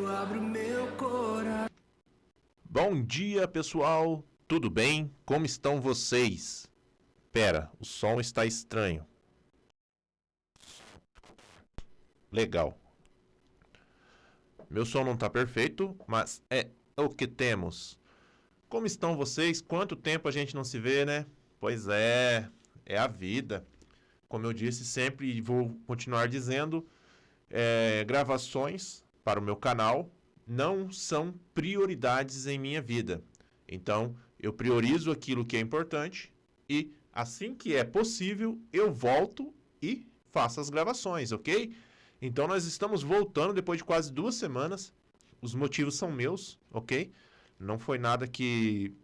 abro meu coração. Bom dia, pessoal. Tudo bem? Como estão vocês? Pera, o som está estranho. Legal. Meu som não está perfeito, mas é o que temos. Como estão vocês? Quanto tempo a gente não se vê, né? Pois é a vida. Como eu disse sempre e vou continuar dizendo, gravações para o meu canal não são prioridades em minha vida. Então, eu priorizo aquilo que é importante e, assim que é possível, eu volto e faço as gravações, ok? Então, nós estamos voltando depois de quase 2 semanas. Os motivos são meus, ok? Não foi nada que,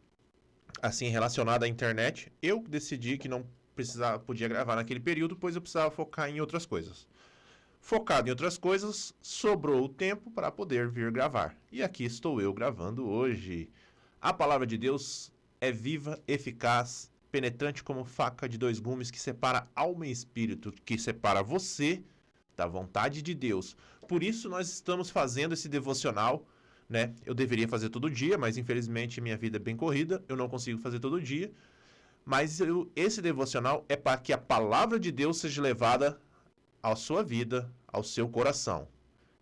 assim, relacionado à internet. Eu decidi que não podia gravar naquele período, pois eu precisava focar em outras coisas. Focado em outras coisas, sobrou o tempo para poder vir gravar. E aqui estou eu gravando hoje. A palavra de Deus é viva, eficaz, penetrante como faca de 2 gumes, que separa alma e espírito, que separa você da vontade de Deus. Por isso nós estamos fazendo esse devocional, né? Eu deveria fazer todo dia, mas infelizmente minha vida é bem corrida, eu não consigo fazer todo dia. Mas esse devocional é para que a palavra de Deus seja levada à sua vida, ao seu coração.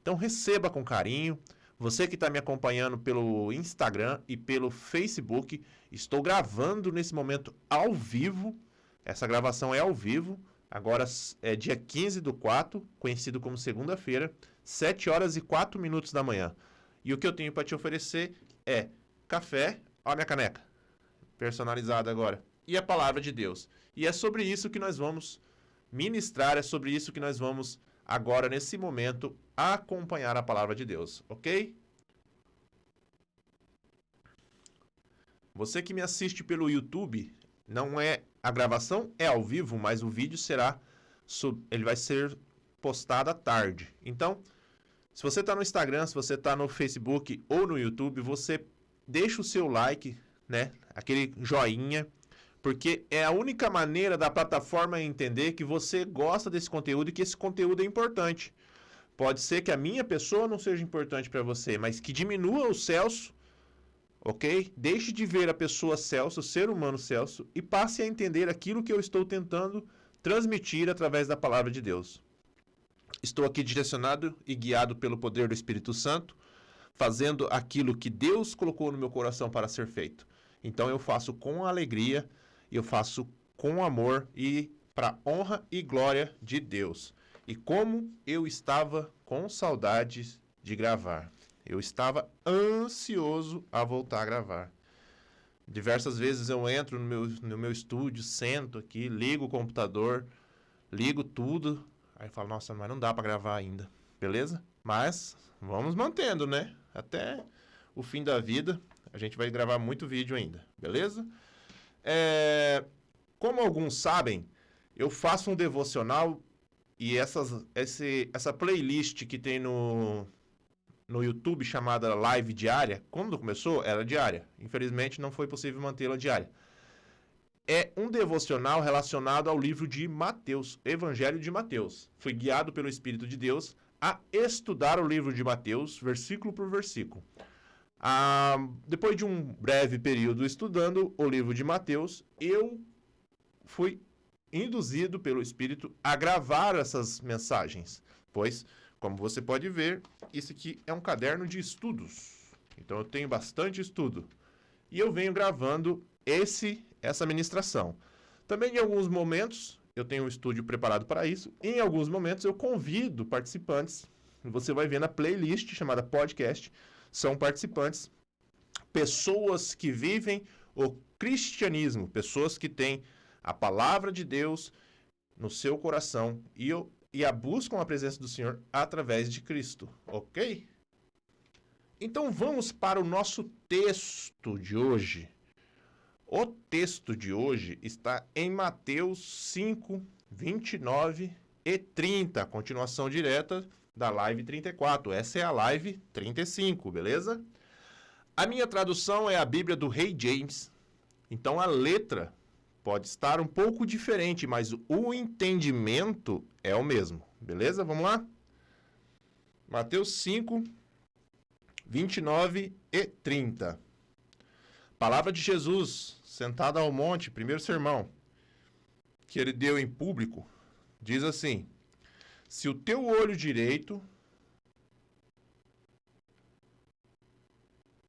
Então receba com carinho. Você que está me acompanhando pelo Instagram e pelo Facebook, estou gravando nesse momento ao vivo. Essa gravação é ao vivo. Agora é dia 15/4, conhecido como segunda-feira, 7 horas e 4 minutos da manhã. E o que eu tenho para te oferecer é café, olha a minha caneca, personalizada agora, e a palavra de Deus. E é sobre isso que nós vamos ministrar, é sobre isso que nós vamos agora, nesse momento, acompanhar a palavra de Deus, ok? Você que me assiste pelo YouTube, não é a gravação é ao vivo, mas o vídeo ele vai ser postado à tarde. Então, se você está no Instagram, se você está no Facebook ou no YouTube, você deixa o seu like, né? Aquele joinha, porque é a única maneira da plataforma entender que você gosta desse conteúdo e que esse conteúdo é importante. Pode ser que a minha pessoa não seja importante para você, mas que diminua o Celso, ok? Deixe de ver a pessoa Celso, o ser humano Celso, e passe a entender aquilo que eu estou tentando transmitir através da palavra de Deus. Estou aqui direcionado e guiado pelo poder do Espírito Santo, fazendo aquilo que Deus colocou no meu coração para ser feito. Então eu faço com alegria, eu faço com amor e para honra e glória de Deus. E como eu estava com saudades de gravar. Eu estava ansioso a voltar a gravar. Diversas vezes eu entro no meu estúdio, sento aqui, ligo o computador, ligo tudo. Aí eu falo, nossa, mas não dá para gravar ainda, beleza? Mas vamos mantendo, né? Até o fim da vida, a gente vai gravar muito vídeo ainda, beleza? Como alguns sabem, eu faço um devocional e essa playlist que tem no YouTube chamada Live Diária, quando começou, era diária. Infelizmente, não foi possível mantê-la diária. É um devocional relacionado ao livro de Mateus, Evangelho de Mateus. Fui guiado pelo Espírito de Deus a estudar o livro de Mateus, versículo por versículo. Depois de um breve período estudando o livro de Mateus, eu fui induzido pelo Espírito a gravar essas mensagens, pois, como você pode ver, isso aqui é um caderno de estudos. Então eu tenho bastante estudo. E eu venho gravando essa ministração. Também em alguns momentos, eu tenho um estúdio preparado para isso. Em alguns momentos eu convido participantes. Você vai ver na playlist chamada podcast. São participantes, pessoas que vivem o cristianismo, pessoas que têm a palavra de Deus no seu coração e a buscam a presença do Senhor através de Cristo, ok? Então vamos para o nosso texto de hoje. O texto de hoje está em Mateus 5, 29 e 30, continuação direta da live 34. Essa é a live 35, beleza? A minha tradução é a Bíblia do Rei James. Então a letra pode estar um pouco diferente, mas o entendimento é o mesmo. Beleza? Vamos lá? Mateus 5, 29 e 30. Palavra de Jesus, sentado ao monte, primeiro sermão, que ele deu em público, diz assim: se o teu olho direito...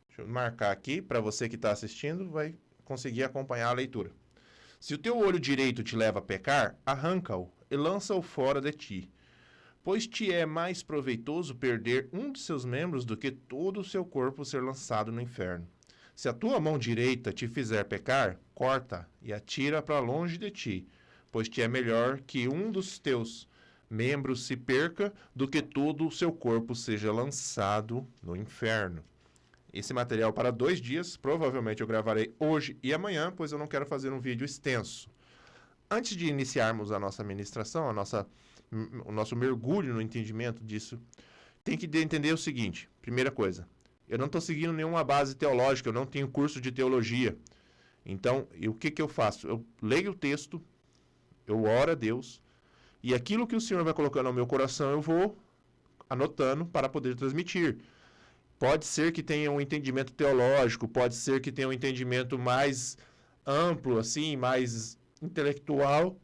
Deixa eu marcar aqui, para você que está assistindo, vai conseguir acompanhar a leitura. Se o teu olho direito te leva a pecar, arranca-o e lança-o fora de ti. Pois te é mais proveitoso perder um de seus membros do que todo o seu corpo ser lançado no inferno. Se a tua mão direita te fizer pecar, corta e atira para longe de ti, pois te é melhor que um dos teus membros se perca do que todo o seu corpo seja lançado no inferno. Esse material para 2 dias, provavelmente eu gravarei hoje e amanhã, pois eu não quero fazer um vídeo extenso. Antes de iniciarmos a nossa ministração, o nosso mergulho no entendimento disso, tem que entender o seguinte: primeira coisa, eu não estou seguindo nenhuma base teológica, eu não tenho curso de teologia. Então, o que eu faço? Eu leio o texto, eu oro a Deus, e aquilo que o Senhor vai colocando no meu coração, eu vou anotando para poder transmitir. Pode ser que tenha um entendimento teológico, pode ser que tenha um entendimento mais amplo, assim, mais intelectual,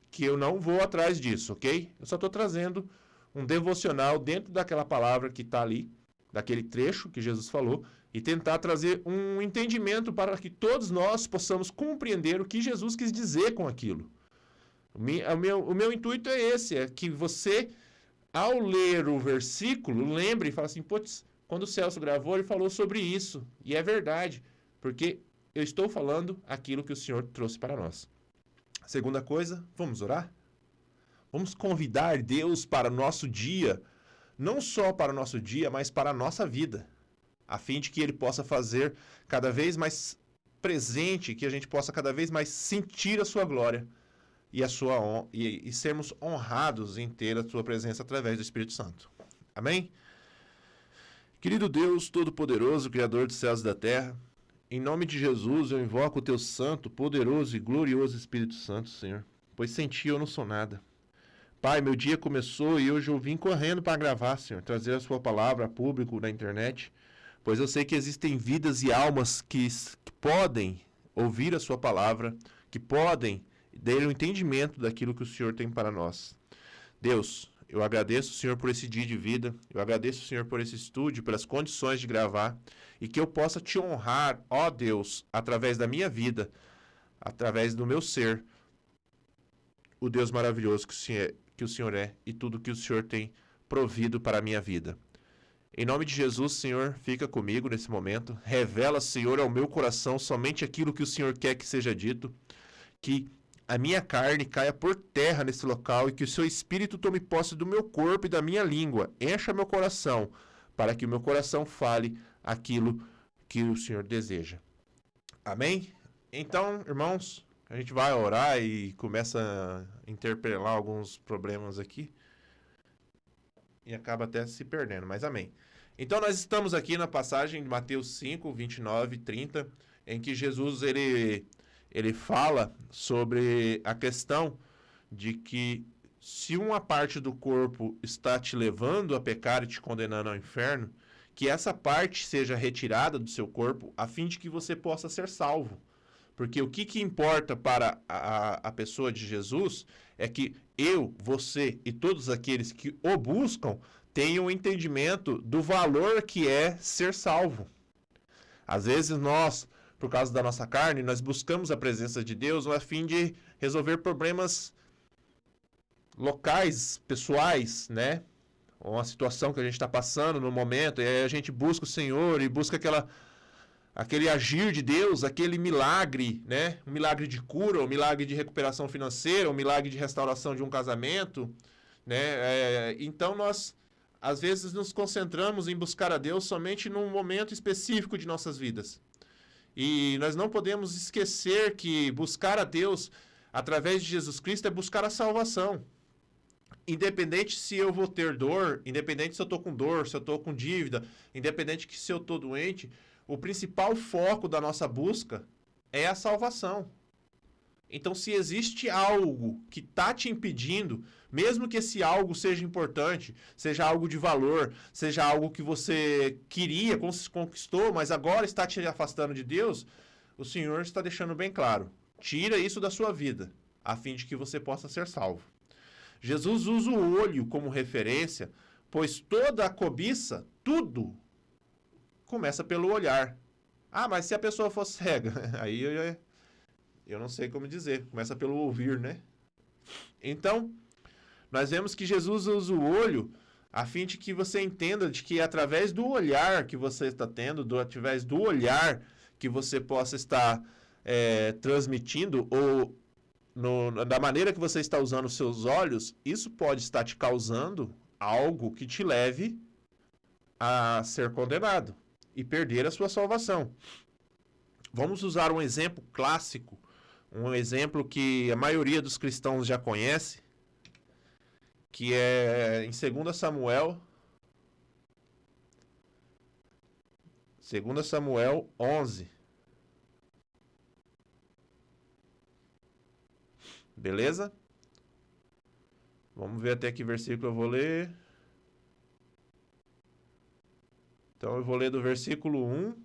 que eu não vou atrás disso, ok? Eu só estou trazendo um devocional dentro daquela palavra que está ali, daquele trecho que Jesus falou, e tentar trazer um entendimento para que todos nós possamos compreender o que Jesus quis dizer com aquilo. O meu intuito é esse, é que você, ao ler o versículo, lembre e fale assim: putz, quando o Celso gravou, ele falou sobre isso. E é verdade, porque eu estou falando aquilo que o Senhor trouxe para nós. Segunda coisa, vamos orar? Vamos convidar Deus para o nosso dia, não só para o nosso dia, mas para a nossa vida, a fim de que Ele possa fazer cada vez mais presente, que a gente possa cada vez mais sentir a sua glória e sermos honrados em ter a sua presença através do Espírito Santo. Amém? Querido Deus Todo-Poderoso, Criador dos céus e da terra, em nome de Jesus eu invoco o teu santo, poderoso e glorioso Espírito Santo, Senhor, pois sem ti eu não sou nada. Pai, meu dia começou e hoje eu vim correndo para gravar, Senhor, trazer a sua palavra a público na internet, pois eu sei que existem vidas e almas que podem ouvir a sua palavra, que podem ter um entendimento daquilo que o Senhor tem para nós. Deus, eu agradeço o Senhor por esse dia de vida, eu agradeço o Senhor por esse estúdio, pelas condições de gravar, e que eu possa te honrar, ó Deus, através da minha vida, através do meu ser, o Deus maravilhoso que o Senhor é e tudo que o Senhor tem provido para a minha vida. Em nome de Jesus, Senhor, fica comigo nesse momento. Revela, Senhor, ao meu coração somente aquilo que o Senhor quer que seja dito, que a minha carne caia por terra nesse local e que o seu Espírito tome posse do meu corpo e da minha língua. Encha meu coração, para que o meu coração fale aquilo que o Senhor deseja. Amém? Então, irmãos, a gente vai orar e começa a interpelar alguns problemas aqui e acaba até se perdendo, mas amém. Então, nós estamos aqui na passagem de Mateus 5, 29 e 30, em que Jesus ele fala sobre a questão de que se uma parte do corpo está te levando a pecar e te condenando ao inferno, que essa parte seja retirada do seu corpo a fim de que você possa ser salvo. Porque o que importa para a pessoa de Jesus é que eu, você e todos aqueles que o buscam tenham um entendimento do valor que é ser salvo. Às vezes nós, por causa da nossa carne, nós buscamos a presença de Deus a fim de resolver problemas locais, pessoais, né? Uma situação que a gente está passando no momento, e aí a gente busca o Senhor e busca aquele agir de Deus, aquele milagre, né? Um milagre de cura, um milagre de recuperação financeira, um milagre de restauração de um casamento, né? Então nós, às vezes, nos concentramos em buscar a Deus somente num momento específico de nossas vidas. E nós não podemos esquecer que buscar a Deus através de Jesus Cristo é buscar a salvação. Independente se eu vou ter dor, independente se eu estou com dor, se eu estou com dívida, independente se eu estou doente, o principal foco da nossa busca é a salvação. Então, se existe algo que está te impedindo, mesmo que esse algo seja importante, seja algo de valor, seja algo que você queria, conquistou, mas agora está te afastando de Deus, o Senhor está deixando bem claro. Tira isso da sua vida, a fim de que você possa ser salvo. Jesus usa o olho como referência, pois toda a cobiça, tudo, começa pelo olhar. Ah, mas se a pessoa for cega, aí eu não sei como dizer. Começa pelo ouvir, né? Então, nós vemos que Jesus usa o olho a fim de que você entenda de que através do olhar que você está tendo, através do olhar que você possa estar transmitindo ou da maneira que você está usando os seus olhos, isso pode estar te causando algo que te leve a ser condenado e perder a sua salvação. Vamos usar um exemplo clássico, um exemplo que a maioria dos cristãos já conhece, que é em 2 Samuel 11. Beleza? Vamos ver até que versículo eu vou ler. Então eu vou ler do versículo 1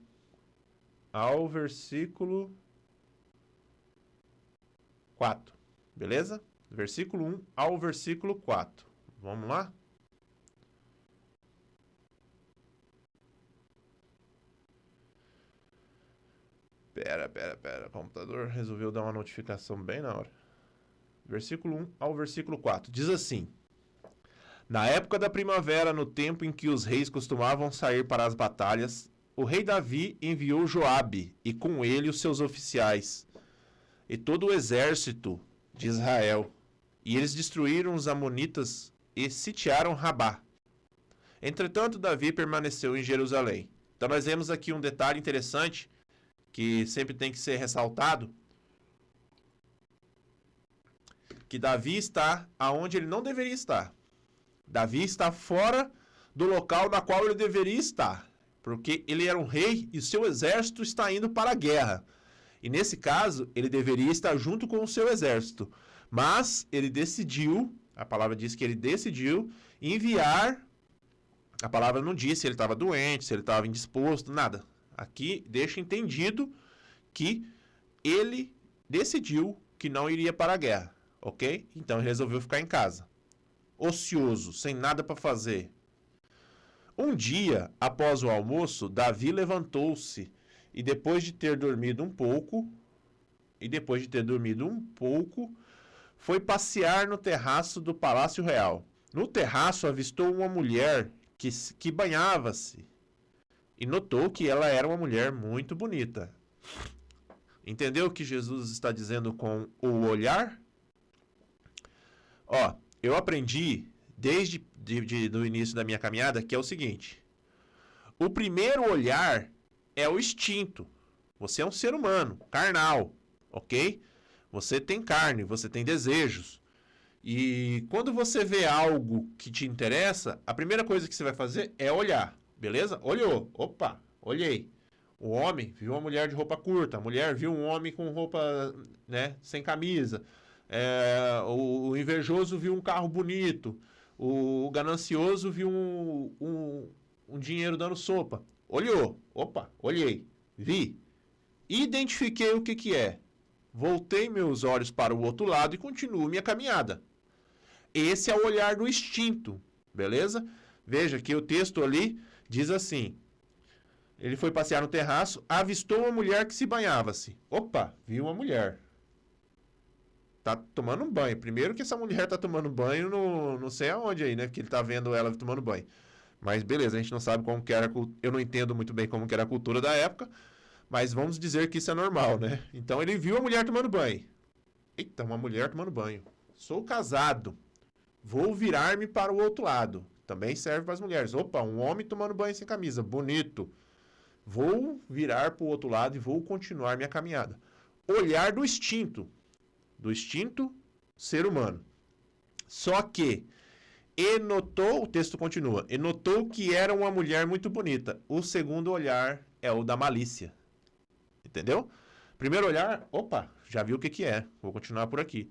ao versículo 4. Beleza? Versículo 1 ao versículo 4. Vamos lá? Pera. O computador resolveu dar uma notificação bem na hora. Versículo 1 ao versículo 4. Diz assim: Na época da primavera, no tempo em que os reis costumavam sair para as batalhas, o rei Davi enviou Joabe e com ele os seus oficiais e todo o exército de Israel. E eles destruíram os amonitas e sitiaram Rabá. Entretanto, Davi permaneceu em Jerusalém. Então nós vemos aqui um detalhe interessante que sempre tem que ser ressaltado, que Davi está aonde ele não deveria estar. Davi está fora do local na qual ele deveria estar, porque ele era um rei e seu exército está indo para a guerra. E nesse caso, ele deveria estar junto com o seu exército. Mas ele decidiu, a palavra diz que ele decidiu enviar, a palavra não diz se ele estava doente, se ele estava indisposto, nada. Aqui deixa entendido que ele decidiu que não iria para a guerra. Ok? Então ele resolveu ficar em casa, ocioso, sem nada para fazer. Um dia, após o almoço, Davi levantou-se e depois de ter dormido um pouco, foi passear no terraço do Palácio Real. No terraço avistou uma mulher que banhava-se e notou que ela era uma mulher muito bonita. Entendeu o que Jesus está dizendo com o olhar? Ó, eu aprendi desde do início da minha caminhada que é o seguinte: o primeiro olhar é o instinto. Você é um ser humano, carnal, ok? Você tem carne, você tem desejos. E quando você vê algo que te interessa, a primeira coisa que você vai fazer é olhar, beleza? Olhou, opa, olhei. O homem viu uma mulher de roupa curta, a mulher viu um homem com roupa, né, sem camisa. O invejoso viu um carro bonito, o ganancioso viu um dinheiro dando sopa. Olhou, opa, olhei, vi, identifiquei o que é, voltei meus olhos para o outro lado e continuo minha caminhada. Esse é o olhar do instinto, beleza? Veja que o texto ali diz assim: ele foi passear no terraço, avistou uma mulher que se banhava-se. Opa, viu uma mulher. Tá tomando um banho. Primeiro que essa mulher tá tomando banho no não sei aonde aí, né? Que ele tá vendo ela tomando banho. Mas beleza, a gente não sabe como que era, eu não entendo muito bem como que era a cultura da época, mas vamos dizer que isso é normal, né? Então ele viu a mulher tomando banho. Eita, uma mulher tomando banho. Sou casado. Vou virar-me para o outro lado. Também serve para as mulheres. Opa, um homem tomando banho sem camisa. Bonito. Vou virar para o outro lado e vou continuar minha caminhada. Olhar do instinto. Do instinto ser humano. Só que, o texto continua, e notou que era uma mulher muito bonita. O segundo olhar é o da malícia. Entendeu? Primeiro olhar, opa, já vi o que que é. Vou continuar por aqui.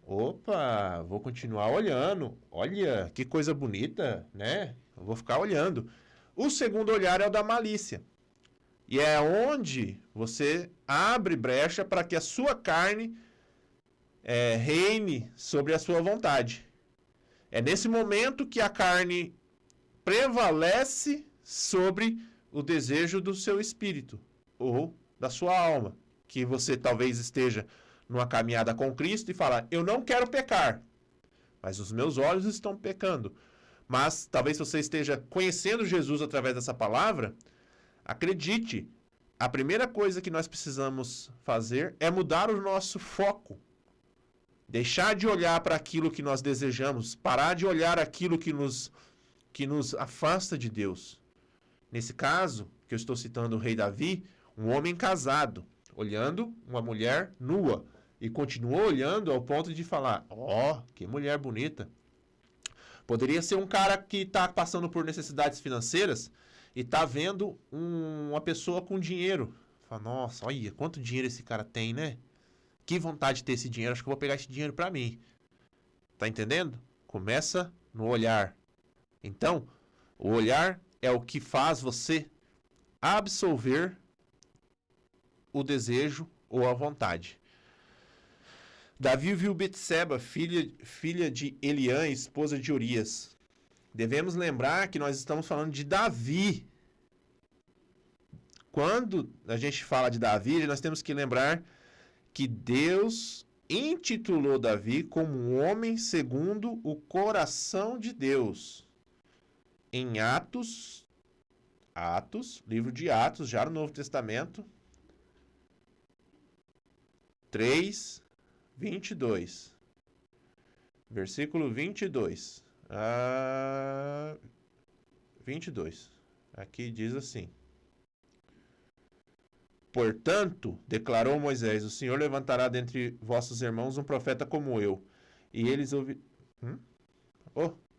Opa, vou continuar olhando. Olha, que coisa bonita, né? Eu vou ficar olhando. O segundo olhar é o da malícia. E é onde você abre brecha para que a sua carne reine sobre a sua vontade. É nesse momento que a carne prevalece sobre o desejo do seu espírito ou da sua alma, que você talvez esteja numa caminhada com Cristo e fala: eu não quero pecar, mas os meus olhos estão pecando. Mas talvez você esteja conhecendo Jesus através dessa palavra. Acredite, a primeira coisa que nós precisamos fazer é mudar o nosso foco. Deixar de olhar para aquilo que nós desejamos, parar de olhar aquilo que nos afasta de Deus. Nesse caso, que eu estou citando o rei Davi, um homem casado, olhando uma mulher nua, e continuou olhando ao ponto de falar: ó, que mulher bonita. Poderia ser um cara que está passando por necessidades financeiras e está vendo uma pessoa com dinheiro. Fala: nossa, olha quanto dinheiro esse cara tem, né? Que vontade de ter esse dinheiro, acho que eu vou pegar esse dinheiro para mim. Tá entendendo? Começa no olhar. Então, o olhar é o que faz você absolver o desejo ou a vontade. Davi viu Betseba, filha de Eliã, esposa de Urias. Devemos lembrar que nós estamos falando de Davi. Quando a gente fala de Davi, nós temos que lembrar que Deus intitulou Davi como um homem segundo o coração de Deus. Em Atos, livro de Atos, já no Novo Testamento, 3, 22. Versículo 22. 22. Aqui diz assim: portanto, declarou Moisés, o Senhor levantará dentre vossos irmãos um profeta como eu. E eles ouviram...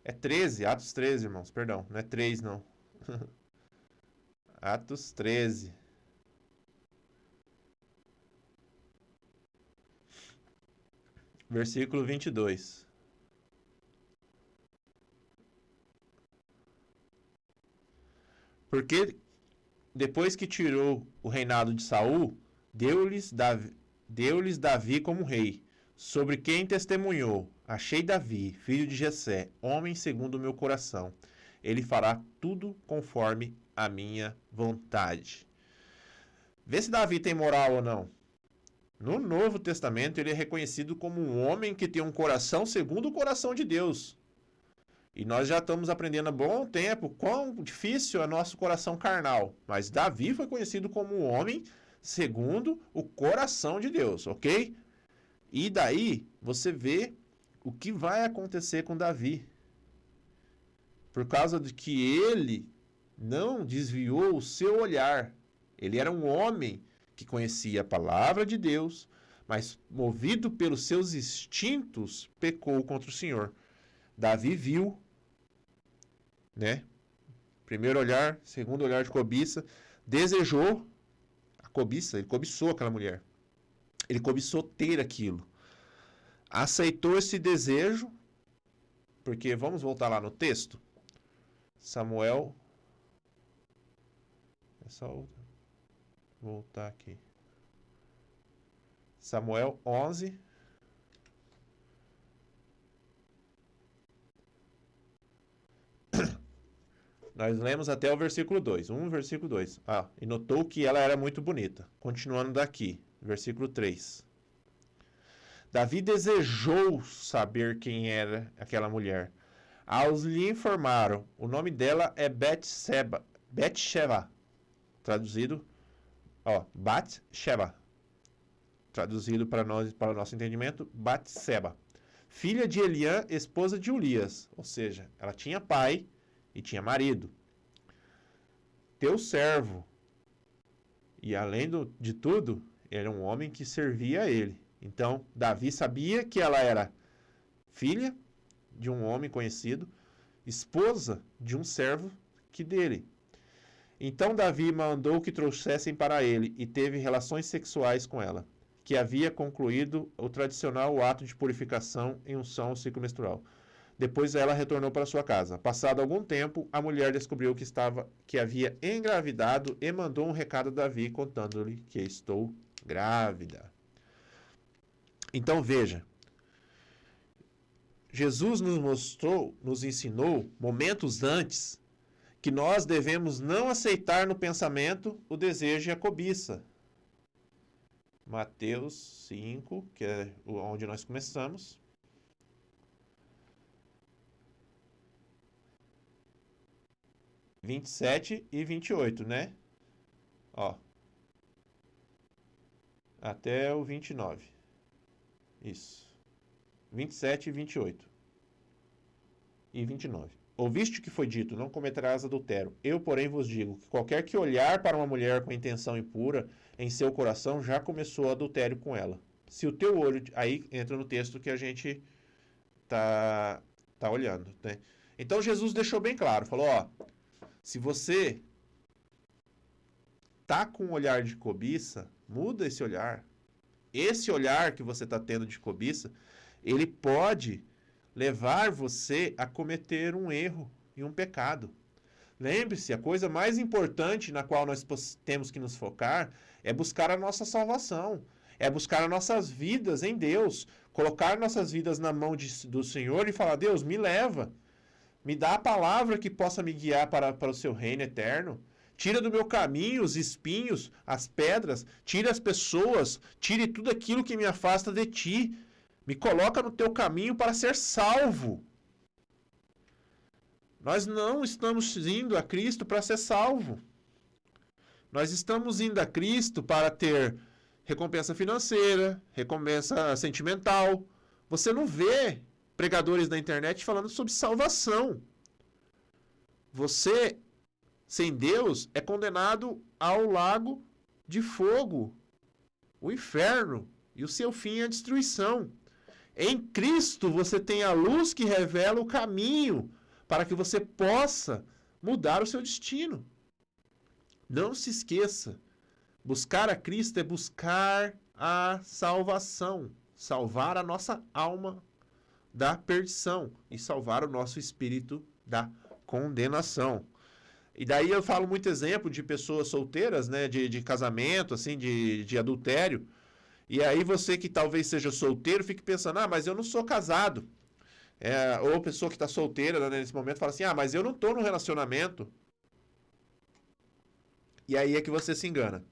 é 13, Atos 13, irmãos, perdão. Não é 3, não. Atos 13. Versículo 22. Porque depois que tirou o reinado de Saul, deu-lhes Davi como rei, sobre quem testemunhou: achei Davi, filho de Jessé, homem segundo o meu coração. Ele fará tudo conforme a minha vontade. Vê se Davi tem moral ou não. No Novo Testamento, ele é reconhecido como um homem que tem um coração segundo o coração de Deus. E nós já estamos aprendendo há bom tempo quão difícil é nosso coração carnal. Mas Davi foi conhecido como um homem segundo o coração de Deus, ok? E daí você vê o que vai acontecer com Davi. Por causa de que ele não desviou o seu olhar. Ele era um homem que conhecia a palavra de Deus, mas movido pelos seus instintos, pecou contra o Senhor. Davi viu, né? Primeiro olhar, segundo olhar de cobiça, desejou a cobiça, ele cobiçou aquela mulher. Ele cobiçou ter aquilo. Aceitou esse desejo, porque vamos voltar lá no texto. Samuel. É só voltar aqui. Samuel 11. Nós lemos até o versículo 2. Versículo 2. E notou que ela era muito bonita. Continuando daqui, versículo 3. Davi desejou saber quem era aquela mulher. Aos lhe informaram, o nome dela é Betseba. Traduzido, Batseba. Traduzido para o nosso entendimento, Batseba. Filha de Eliã, esposa de Urias. Ou seja, ela tinha pai e tinha marido. Teu servo. E além de tudo, era um homem que servia a ele. Então, Davi sabia que ela era filha de um homem conhecido, esposa de um servo dele. Então Davi mandou que trouxessem para ele e teve relações sexuais com ela, que havia concluído o tradicional ato de purificação em unção ao ciclo menstrual. Depois ela retornou para sua casa. Passado algum tempo, a mulher descobriu que havia engravidado e mandou um recado a Davi contando-lhe que estou grávida. Então veja, Jesus nos ensinou momentos antes que nós devemos não aceitar no pensamento o desejo e a cobiça. Mateus 5, que é onde nós começamos. (27) 27 e 28, né? Ó. Até o 29. Isso. 27 e 28. E 29. Ouviste o que foi dito, não cometerás adultério. Eu, porém, vos digo que qualquer que olhar para uma mulher com intenção impura em seu coração já começou adultério com ela. Se o teu olho... Aí entra no texto que a gente tá olhando, né? Então Jesus deixou bem claro, falou, ó, se você tá com um olhar de cobiça, muda esse olhar. Esse olhar que você está tendo de cobiça, ele pode levar você a cometer um erro e um pecado. Lembre-se, a coisa mais importante na qual nós temos que nos focar é buscar a nossa salvação, é buscar as nossas vidas em Deus, colocar nossas vidas na mão do Senhor e falar, Deus, me leva, me dá a palavra que possa me guiar para o seu reino eterno. Tira do meu caminho os espinhos, as pedras, tira as pessoas, tire tudo aquilo que me afasta de ti. Me coloca no teu caminho para ser salvo. Nós não estamos indo a Cristo para ser salvo. Nós estamos indo a Cristo para ter recompensa financeira, recompensa sentimental. Você não vê pregadores na internet falando sobre salvação. Você, sem Deus, é condenado ao lago de fogo, o inferno, e o seu fim é a destruição. Em Cristo você tem a luz que revela o caminho para que você possa mudar o seu destino. Não se esqueça, buscar a Cristo é buscar a salvação, salvar a nossa alma da perdição e salvar o nosso espírito da condenação. E daí eu falo muito exemplo de pessoas solteiras, né, de casamento, assim, de adultério. E aí você que talvez seja solteiro, fique pensando, mas eu não sou casado. Ou a pessoa que está solteira, né, nesse momento fala assim, mas eu não estou num relacionamento. E aí é que você se engana.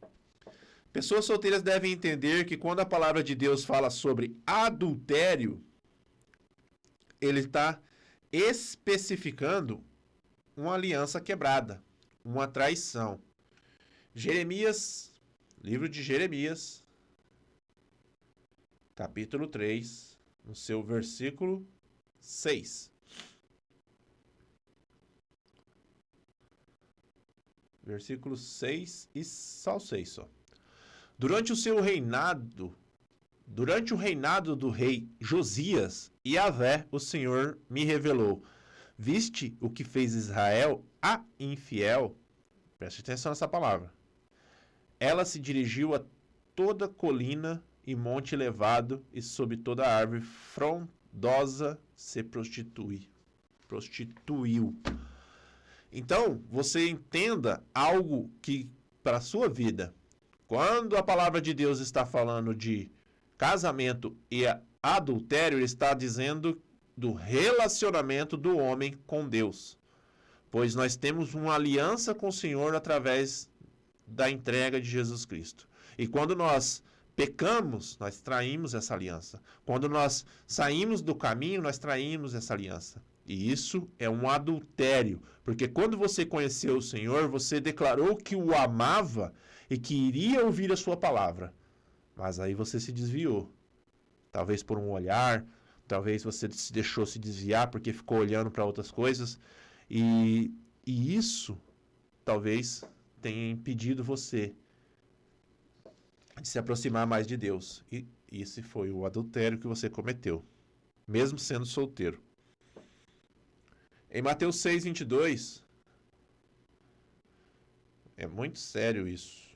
Pessoas solteiras devem entender que quando a palavra de Deus fala sobre adultério, ele está especificando uma aliança quebrada, uma traição. Livro de Jeremias, capítulo 3, no seu versículo 6. Versículo 6 e só 6 só. Durante o reinado do rei Josias, Yahvé, o Senhor, me revelou. Viste o que fez Israel a infiel? Preste atenção nessa palavra. Ela se dirigiu a toda colina e monte elevado e sob toda árvore frondosa se prostituiu. Então, você entenda algo que para a sua vida, quando a palavra de Deus está falando de casamento e adultério, ele está dizendo do relacionamento do homem com Deus. Pois nós temos uma aliança com o Senhor através da entrega de Jesus Cristo. E quando nós pecamos, nós traímos essa aliança. Quando nós saímos do caminho, nós traímos essa aliança. E isso é um adultério. Porque quando você conheceu o Senhor, você declarou que o amava e que iria ouvir a sua palavra. Mas aí você se desviou. Talvez por um olhar, talvez você se deixou se desviar porque ficou olhando para outras coisas. E isso talvez tenha impedido você de se aproximar mais de Deus. E esse foi o adultério que você cometeu, mesmo sendo solteiro. Em Mateus 6, 22, É muito sério isso.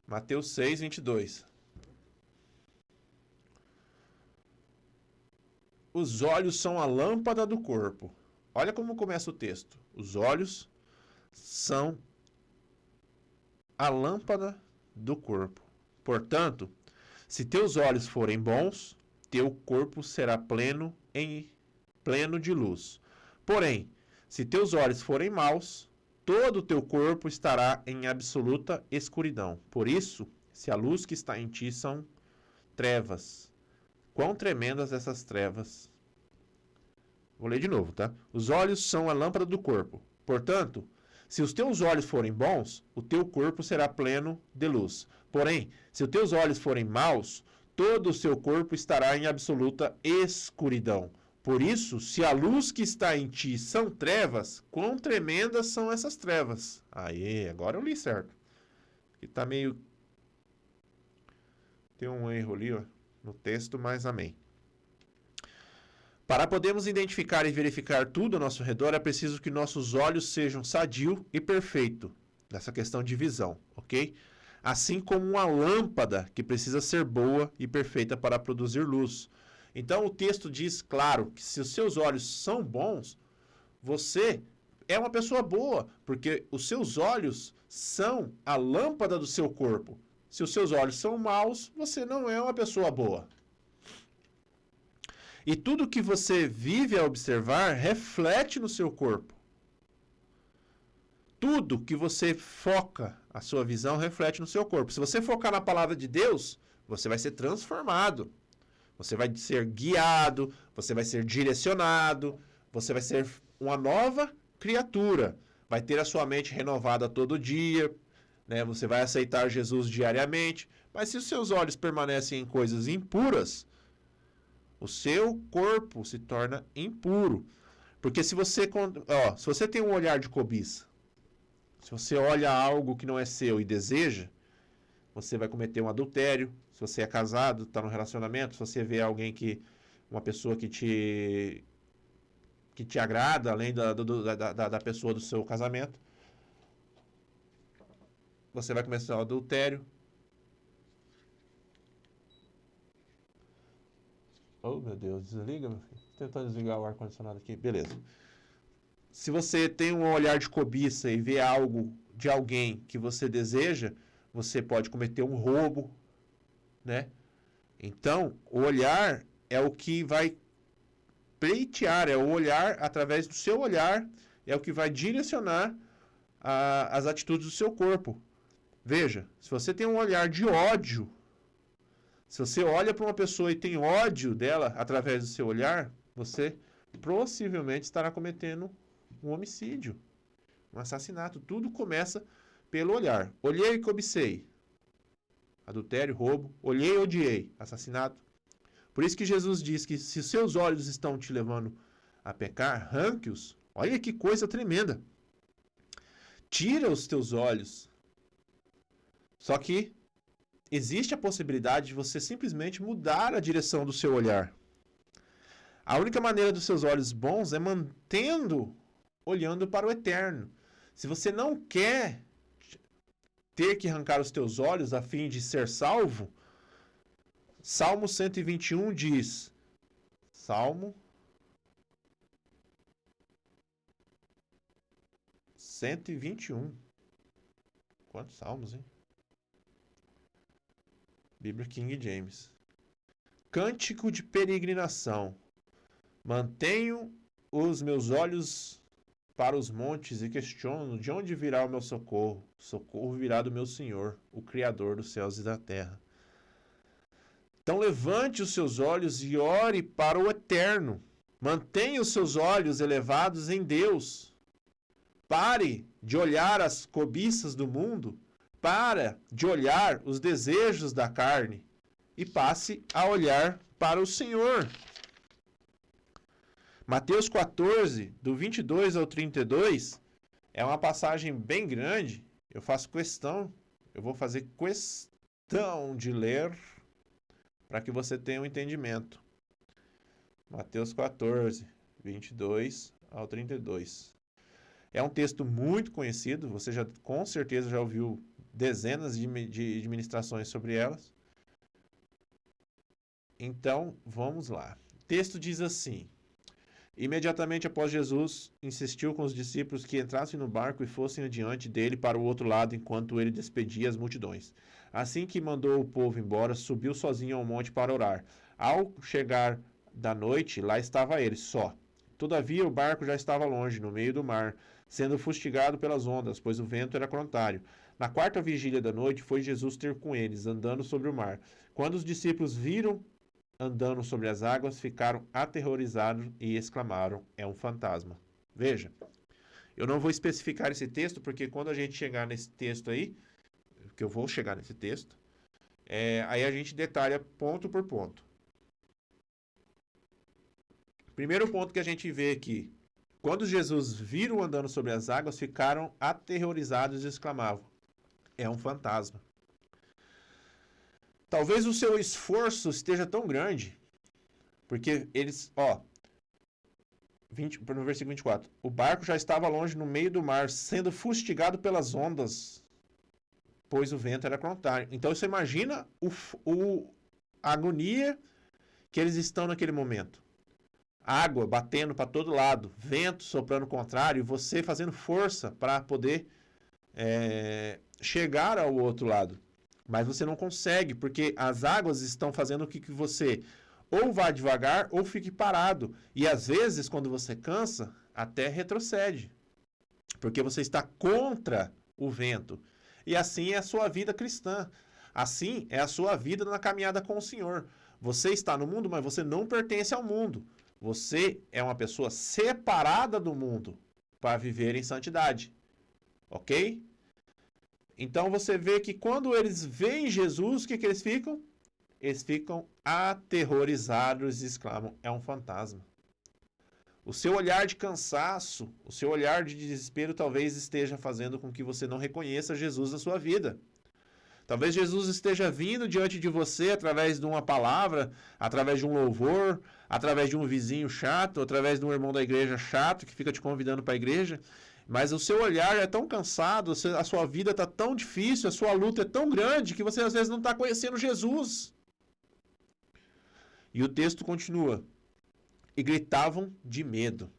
Mateus 6, 22. Os olhos são a lâmpada do corpo. Olha como começa o texto. Os olhos são a lâmpada do corpo. Portanto, se teus olhos forem bons, teu corpo será pleno de luz. Porém, se teus olhos forem maus, todo o teu corpo estará em absoluta escuridão. Por isso, se a luz que está em ti são trevas, quão tremendas essas trevas. Vou ler de novo, tá? Os olhos são a lâmpada do corpo. Portanto, se os teus olhos forem bons, o teu corpo será pleno de luz. Porém, se os teus olhos forem maus, todo o seu corpo estará em absoluta escuridão. Por isso, se a luz que está em ti são trevas, quão tremendas são essas trevas. Aí, agora eu li certo. Aqui tá meio... Tem um erro ali, ó, no texto, mas amém. Para podermos identificar e verificar tudo ao nosso redor, é preciso que nossos olhos sejam sadios e perfeitos, nessa questão de visão, ok? Assim como uma lâmpada que precisa ser boa e perfeita para produzir luz. Então o texto diz, claro, que se os seus olhos são bons, você é uma pessoa boa, porque os seus olhos são a lâmpada do seu corpo. Se os seus olhos são maus, você não é uma pessoa boa. E tudo que você vive a observar reflete no seu corpo. Tudo que você foca a sua visão reflete no seu corpo. Se você focar na palavra de Deus, você vai ser transformado. Você vai ser guiado, você vai ser direcionado, você vai ser uma nova criatura. Vai ter a sua mente renovada todo dia, né? Você vai aceitar Jesus diariamente. Mas se os seus olhos permanecem em coisas impuras, o seu corpo se torna impuro. Porque se você tem um olhar de cobiça, se você olha algo que não é seu e deseja, você vai cometer um adultério. Se você é casado, está num relacionamento, se você vê uma pessoa que te agrada, além da pessoa do seu casamento, você vai começar o adultério. Oh, meu Deus, desliga, meu filho. Tô tentando desligar o ar-condicionado aqui. Beleza. Se você tem um olhar de cobiça e vê algo de alguém que você deseja, você pode cometer um roubo, né? Então, o olhar é o que vai pleitear, é o olhar, através do seu olhar, é o que vai direcionar as atitudes do seu corpo. Veja, se você tem um olhar de ódio, se você olha para uma pessoa e tem ódio dela através do seu olhar, você possivelmente estará cometendo um homicídio, um assassinato. Tudo começa pelo olhar. Olhei e cobicei. Adultério, roubo. Olhei e odiei. Assassinato. Por isso que Jesus diz que se seus olhos estão te levando a pecar, arranque-os. Olha que coisa tremenda. Tira os teus olhos. Só que existe a possibilidade de você simplesmente mudar a direção do seu olhar. A única maneira dos seus olhos bons é olhando para o eterno. Se você não quer ter que arrancar os teus olhos a fim de ser salvo, Salmo 121 diz, Salmo 121. Quantos salmos, hein? Bíblia King James. Cântico de peregrinação. Mantenho os meus olhos para os montes e questiono de onde virá o meu socorro. Socorro virá do meu Senhor, o Criador dos céus e da terra. Então levante os seus olhos e ore para o eterno. Mantenha os seus olhos elevados em Deus. Pare de olhar as cobiças do mundo. Para de olhar os desejos da carne e passe a olhar para o Senhor. Mateus 14, do 22 ao 32, é uma passagem bem grande. Eu vou fazer questão de ler para que você tenha um entendimento. Mateus 14, 22 ao 32. É um texto muito conhecido, você já com certeza já ouviu dezenas de ministrações sobre elas. Então, vamos lá. O texto diz assim: imediatamente após Jesus, insistiu com os discípulos que entrassem no barco e fossem adiante dele para o outro lado, enquanto ele despedia as multidões. Assim que mandou o povo embora, subiu sozinho ao monte para orar. Ao chegar da noite, lá estava ele, só. Todavia, o barco já estava longe, no meio do mar, sendo fustigado pelas ondas, pois o vento era contrário. Na quarta vigília da noite, foi Jesus ter com eles, andando sobre o mar. Quando os discípulos viram andando sobre as águas, ficaram aterrorizados e exclamaram: é um fantasma. Veja, eu não vou especificar esse texto, porque quando a gente chegar nesse texto aí, que eu vou chegar nesse texto, aí a gente detalha ponto por ponto. Primeiro ponto que a gente vê aqui: quando Jesus viram andando sobre as águas, ficaram aterrorizados e exclamavam: é um fantasma. Talvez o seu esforço esteja tão grande, porque eles, no versículo 24, o barco já estava longe no meio do mar, sendo fustigado pelas ondas, pois o vento era contrário. Então você imagina a agonia que eles estão naquele momento. Água batendo para todo lado, vento soprando contrário, e você fazendo força para poder chegar ao outro lado. Mas você não consegue, porque as águas estão fazendo com que você ou vá devagar ou fique parado. E às vezes, quando você cansa, até retrocede. Porque você está contra o vento. E assim é a sua vida cristã. Assim é a sua vida na caminhada com o Senhor. Você está no mundo, mas você não pertence ao mundo. Você é uma pessoa separada do mundo para viver em santidade. Ok? Então você vê que quando eles veem Jesus, o que eles ficam? Eles ficam aterrorizados e exclamam: é um fantasma. O seu olhar de cansaço, o seu olhar de desespero talvez esteja fazendo com que você não reconheça Jesus na sua vida. Talvez Jesus esteja vindo diante de você através de uma palavra, através de um louvor, através de um vizinho chato, através de um irmão da igreja chato que fica te convidando para a igreja. Mas o seu olhar é tão cansado, a sua vida está tão difícil, a sua luta é tão grande que você às vezes não está conhecendo Jesus. E o texto continua: e gritavam de medo.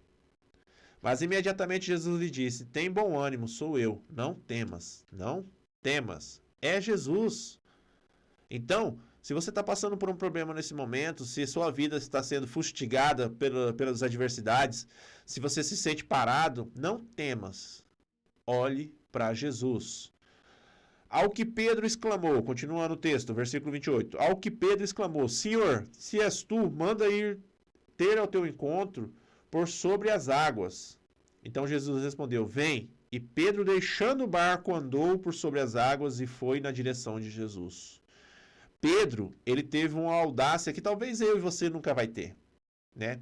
Mas imediatamente Jesus lhe disse: tem bom ânimo, sou eu, não temas, não temas. É Jesus. Então, se você está passando por um problema nesse momento, se sua vida está sendo fustigada pelas adversidades, se você se sente parado, não temas. Olhe para Jesus. Ao que Pedro exclamou, continuando o texto, versículo 28. Ao que Pedro exclamou: Senhor, se és tu, manda ir ter ao teu encontro por sobre as águas. Então Jesus respondeu: vem. E Pedro, deixando o barco, andou por sobre as águas e foi na direção de Jesus. Pedro, ele teve uma audácia que talvez eu e você nunca vai ter, né?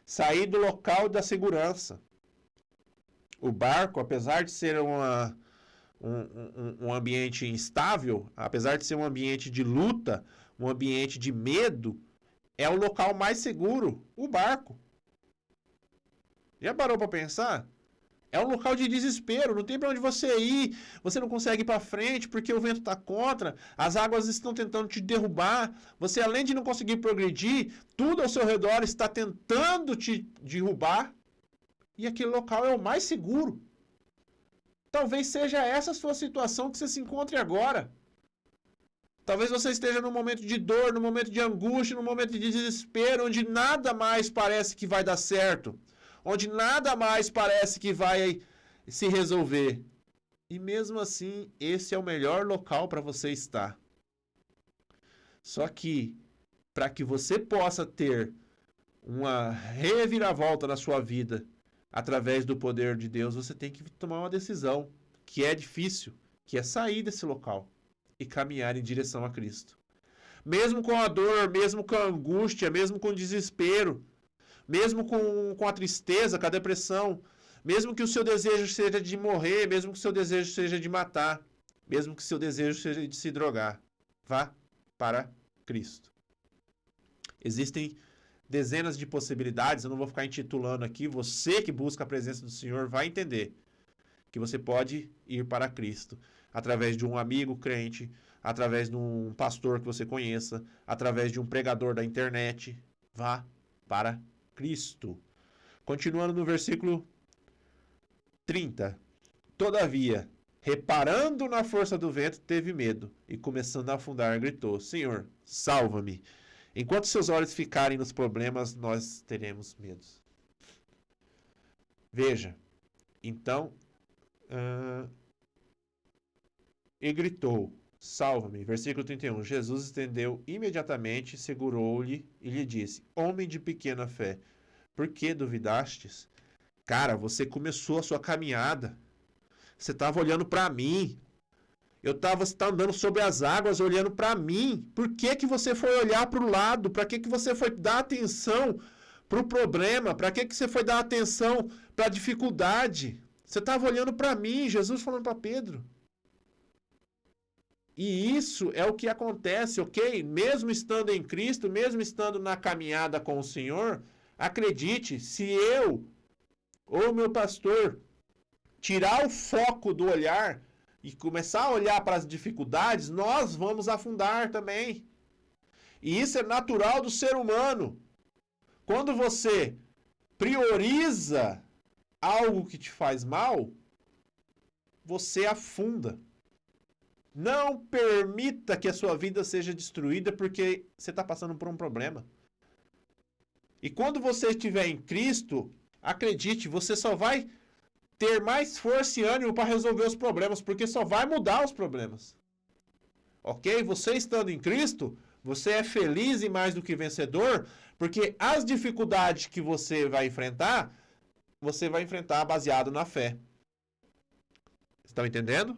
Sair do local da segurança. O barco, apesar de ser um ambiente instável, apesar de ser um ambiente de luta, um ambiente de medo, é o local mais seguro, o barco. Já parou para pensar? É um local de desespero, não tem para onde você ir, você não consegue ir para frente porque o vento está contra, as águas estão tentando te derrubar, você além de não conseguir progredir, tudo ao seu redor está tentando te derrubar, e aquele local é o mais seguro. Talvez seja essa a sua situação que você se encontre agora. Talvez você esteja num momento de dor, num momento de angústia, num momento de desespero, onde nada mais parece que vai dar certo. Onde nada mais parece que vai se resolver. E mesmo assim, esse é o melhor local para você estar. Só que, para que você possa ter uma reviravolta na sua vida, através do poder de Deus, você tem que tomar uma decisão, que é difícil, que é sair desse local e caminhar em direção a Cristo. Mesmo com a dor, mesmo com a angústia, mesmo com o desespero, mesmo com a tristeza, com a depressão, mesmo que o seu desejo seja de morrer, mesmo que o seu desejo seja de matar, mesmo que o seu desejo seja de se drogar, vá para Cristo. Existem dezenas de possibilidades, eu não vou ficar intitulando aqui, você que busca a presença do Senhor vai entender que você pode ir para Cristo através de um amigo crente, através de um pastor que você conheça, através de um pregador da internet. Vá para Cristo. Continuando no versículo 30. Todavia, reparando na força do vento, teve medo e, começando a afundar, gritou: Senhor, salva-me. Enquanto seus olhos ficarem nos problemas, nós teremos medo. Veja, então, e gritou: salva-me. Versículo 31. Jesus estendeu imediatamente, segurou-lhe e lhe disse: homem de pequena fé, por que duvidastes? Cara, você começou a sua caminhada. Você estava olhando para mim. Você está andando sobre as águas olhando para mim. Por que que você foi olhar para o lado? Para que que você foi dar atenção para o problema? Para que que você foi dar atenção para a dificuldade? Você estava olhando para mim, Jesus falando para Pedro. E isso é o que acontece, ok? Mesmo estando em Cristo, mesmo estando na caminhada com o Senhor, acredite, se eu ou meu pastor tirar o foco do olhar e começar a olhar para as dificuldades, nós vamos afundar também. E isso é natural do ser humano. Quando você prioriza algo que te faz mal, você afunda. Não permita que a sua vida seja destruída porque você está passando por um problema. E quando você estiver em Cristo, acredite, você só vai ter mais força e ânimo para resolver os problemas, porque só vai mudar os problemas. Ok? Você estando em Cristo, você é feliz e mais do que vencedor, porque as dificuldades que você vai enfrentar baseado na fé. Estão entendendo?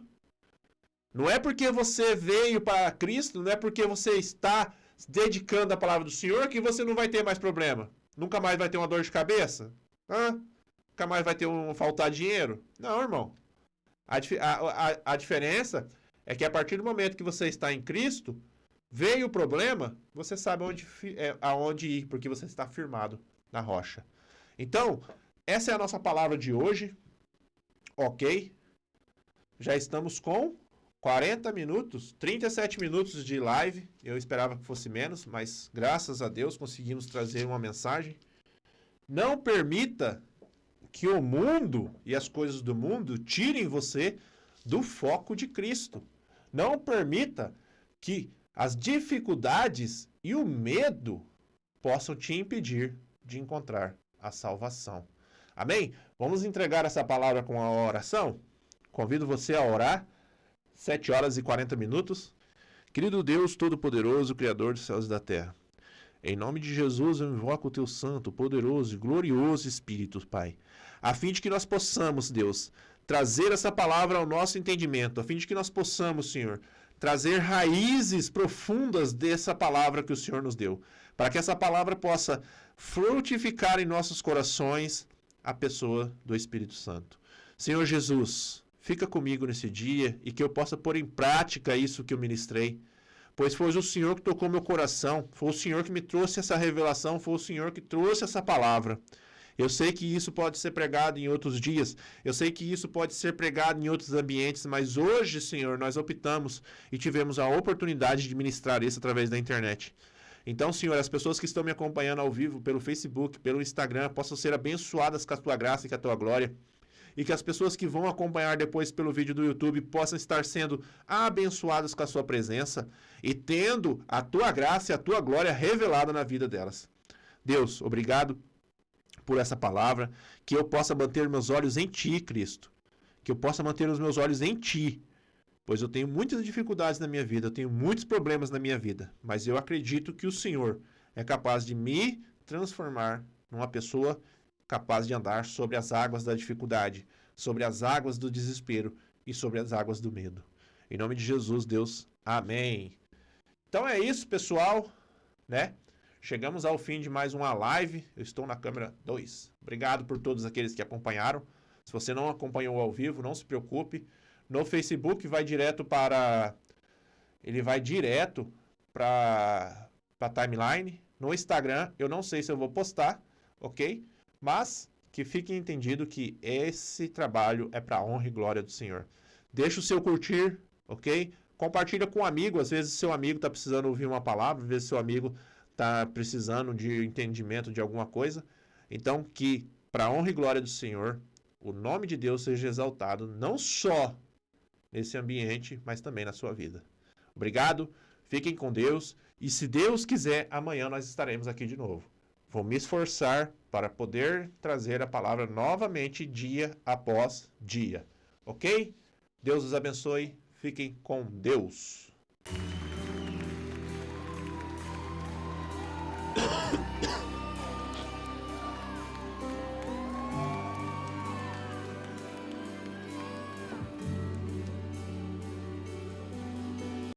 Não é porque você veio para Cristo, não é porque você está se dedicando à palavra do Senhor que você não vai ter mais problema. Nunca mais vai ter uma dor de cabeça? Nunca mais vai ter faltar dinheiro? Não, irmão. A diferença é que a partir do momento que você está em Cristo, veio o problema, você sabe aonde ir, porque você está firmado na rocha. Então, essa é a nossa palavra de hoje. Ok? Já estamos com 40 minutos, 37 minutos de live. Eu esperava que fosse menos, mas graças a Deus conseguimos trazer uma mensagem. Não permita que o mundo e as coisas do mundo tirem você do foco de Cristo. Não permita que as dificuldades e o medo possam te impedir de encontrar a salvação. Amém? Vamos entregar essa palavra com a oração? Convido você a orar. 7 horas e 40 minutos. Querido Deus Todo-Poderoso, Criador dos céus e da terra, em nome de Jesus eu invoco o teu santo, poderoso e glorioso Espírito, Pai, a fim de que nós possamos, Deus, trazer essa palavra ao nosso entendimento, a fim de que nós possamos, Senhor, trazer raízes profundas dessa palavra que o Senhor nos deu, para que essa palavra possa frutificar em nossos corações a pessoa do Espírito Santo. Senhor Jesus, fica comigo nesse dia e que eu possa pôr em prática isso que eu ministrei. Pois foi o Senhor que tocou meu coração, foi o Senhor que me trouxe essa revelação, foi o Senhor que trouxe essa palavra. Eu sei que isso pode ser pregado em outros dias, eu sei que isso pode ser pregado em outros ambientes, mas hoje, Senhor, nós optamos e tivemos a oportunidade de ministrar isso através da internet. Então, Senhor, as pessoas que estão me acompanhando ao vivo pelo Facebook, pelo Instagram, possam ser abençoadas com a Tua graça e com a Tua glória. E que as pessoas que vão acompanhar depois pelo vídeo do YouTube possam estar sendo abençoadas com a sua presença e tendo a tua graça e a tua glória revelada na vida delas. Deus, obrigado por essa palavra, que eu possa manter meus olhos em ti, Cristo. Que eu possa manter os meus olhos em ti, pois eu tenho muitas dificuldades na minha vida, eu tenho muitos problemas na minha vida, mas eu acredito que o Senhor é capaz de me transformar numa pessoa capaz de andar sobre as águas da dificuldade, sobre as águas do desespero e sobre as águas do medo. Em nome de Jesus, Deus. Amém. Então é isso, pessoal, né? Chegamos ao fim de mais uma live. Eu estou na câmera 2. Obrigado por todos aqueles que acompanharam. Se você não acompanhou ao vivo, não se preocupe. No Facebook vai direto para a timeline. No Instagram, eu não sei se eu vou postar, ok? Mas que fique entendido que esse trabalho é para a honra e glória do Senhor. Deixa o seu curtir, ok? Compartilha com um amigo, às vezes seu amigo está precisando ouvir uma palavra, às vezes seu amigo está precisando de entendimento de alguma coisa. Então, que para a honra e glória do Senhor, o nome de Deus seja exaltado, não só nesse ambiente, mas também na sua vida. Obrigado, fiquem com Deus e se Deus quiser, amanhã nós estaremos aqui de novo. Vou me esforçar para poder trazer a palavra novamente dia após dia, ok? Deus os abençoe, fiquem com Deus.